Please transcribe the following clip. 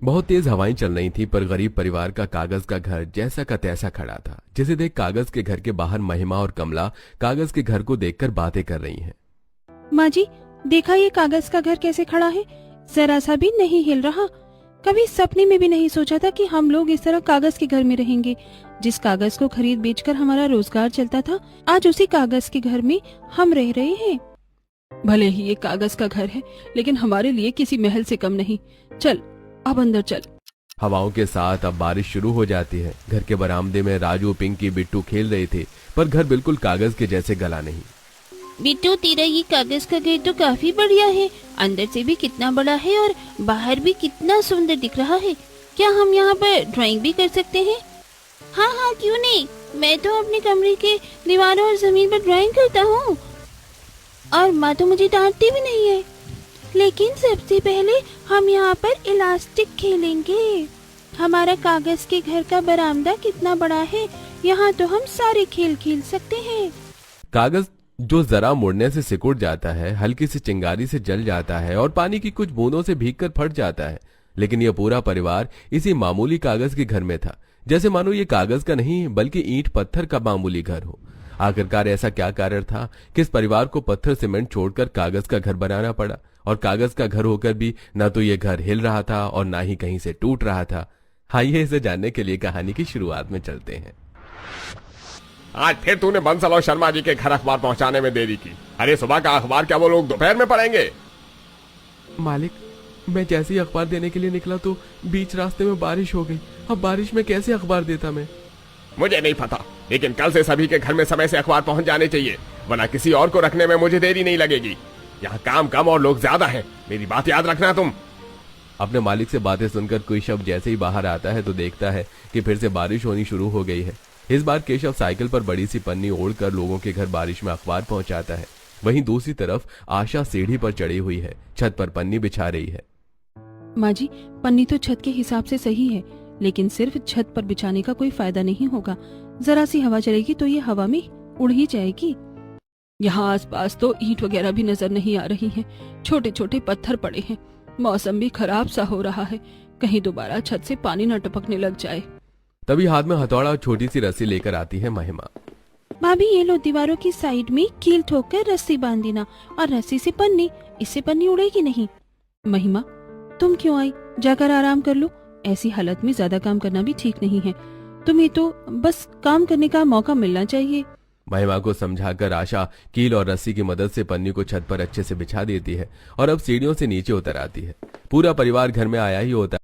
बहुत तेज हवाएं चल रही थी, पर गरीब परिवार का कागज का घर जैसा का तैसा खड़ा था। जिसे देख कागज के घर के बाहर महिमा और कमला कागज के घर को देखकर बातें कर रही हैं। माँ जी, देखा ये कागज का घर कैसे खड़ा है, जरा सा भी नहीं हिल रहा। कभी सपने में भी नहीं सोचा था कि हम लोग इस तरह कागज के घर में रहेंगे। जिस कागज को खरीद बेचकर हमारा रोजगार चलता था, आज उसी कागज के घर में हम रह रहे हैं। भले ही ये कागज का घर है, लेकिन हमारे लिए किसी महल से कम नहीं। चल अब अंदर चल। हवाओं के साथ अब बारिश शुरू हो जाती है। घर के बरामदे में राजू, पिंकी, बिट्टू खेल रहे थे, पर घर बिल्कुल कागज के जैसे गला नहीं। बिट्टू, तेरा ये कागज का घर तो काफी बढ़िया है। अंदर से भी कितना बड़ा है और बाहर भी कितना सुंदर दिख रहा है। क्या हम यहाँ पर ड्राइंग भी कर सकते हैं? हाँ हाँ, क्यों नहीं। मैं तो अपने कमरे के दीवारों और जमीन पर ड्राइंग करता हूँ, और माँ तो मुझे डांटती भी नहीं है। लेकिन सबसे पहले हम यहाँ पर इलास्टिक खेलेंगे। हमारा कागज के घर का बरामदा कितना बड़ा है, यहाँ तो हम सारे खेल खेल सकते हैं। कागज जो जरा मुड़ने से सिकुड़ जाता है, हल्की सी चिंगारी से जल जाता है और पानी की कुछ बूंदों से भीगकर फट जाता है। लेकिन यह पूरा परिवार इसी मामूली कागज के घर में था, जैसे मानो ये कागज का नहीं बल्कि ईंट पत्थर का मामूली घर हो। आखिरकार ऐसा क्या कारण था कि इस परिवार को पत्थर सीमेंट छोड़कर कागज का घर बनाना पड़ा? और कागज का घर होकर भी न तो ये घर हिल रहा था और ना ही कहीं से टूट रहा था। आइए इसे जानने के लिए कहानी की शुरुआत में चलते हैं। आज फिर तूने बंसल और शर्मा जी के घर अखबार पहुंचाने में देरी की। अरे सुबह का अखबार क्या वो लोग दोपहर में पढ़ेंगे? मालिक, मैं जैसे ही अखबार देने के लिए निकला तो बीच रास्ते में बारिश हो गई। अब बारिश में कैसे अखबार देता मैं? मुझे नहीं पता, लेकिन कल से सभी के घर में समय से अखबार पहुंच जाने चाहिए, वरना किसी और को रखने में मुझे देरी नहीं लगेगी। यहाँ काम कम और लोग ज्यादा हैं, मेरी बात याद रखना तुम। अपने मालिक से बातें सुनकर केशव जैसे ही बाहर आता है तो देखता है कि फिर से बारिश होनी शुरू हो गई है। इस बार केशव साइकिल पर बड़ी सी पन्नी ओढ़कर लोगों के घर बारिश में अखबार पहुंचाता है। वहीं दूसरी तरफ आशा सीढ़ी पर चढ़ी हुई है, छत पर पन्नी बिछा रही है। माँ जी, पन्नी तो छत के हिसाब से सही है, लेकिन सिर्फ छत पर बिछाने का कोई फायदा नहीं होगा। जरा सी हवा चलेगी तो ये हवा में उड़ ही जाएगी। यहाँ आसपास तो ईंट वगैरह भी नजर नहीं आ रही हैं। छोटे छोटे पत्थर पड़े हैं। मौसम भी खराब सा हो रहा है, कहीं दोबारा छत से पानी न टपकने लग जाए। तभी हाथ में हथौड़ा और छोटी सी रस्सी लेकर आती है महिमा। भाभी, ये लो, दीवारों की साइड में कील ठोक कर रस्सी बांध देना, और रस्सी से पन्नी। इससे पन्नी उड़ेगी नहीं। महिमा, तुम क्यों आई? जाकर आराम कर लो। ऐसी हालत में ज्यादा काम करना भी ठीक नहीं है। तुम्हें तो बस काम करने का मौका मिलना चाहिए। महिमा को समझाकर आशा कील और रस्सी की मदद से पन्नी को छत पर अच्छे से बिछा देती है और अब सीढ़ियों से नीचे उतर आती है। पूरा परिवार घर में आया ही होता है।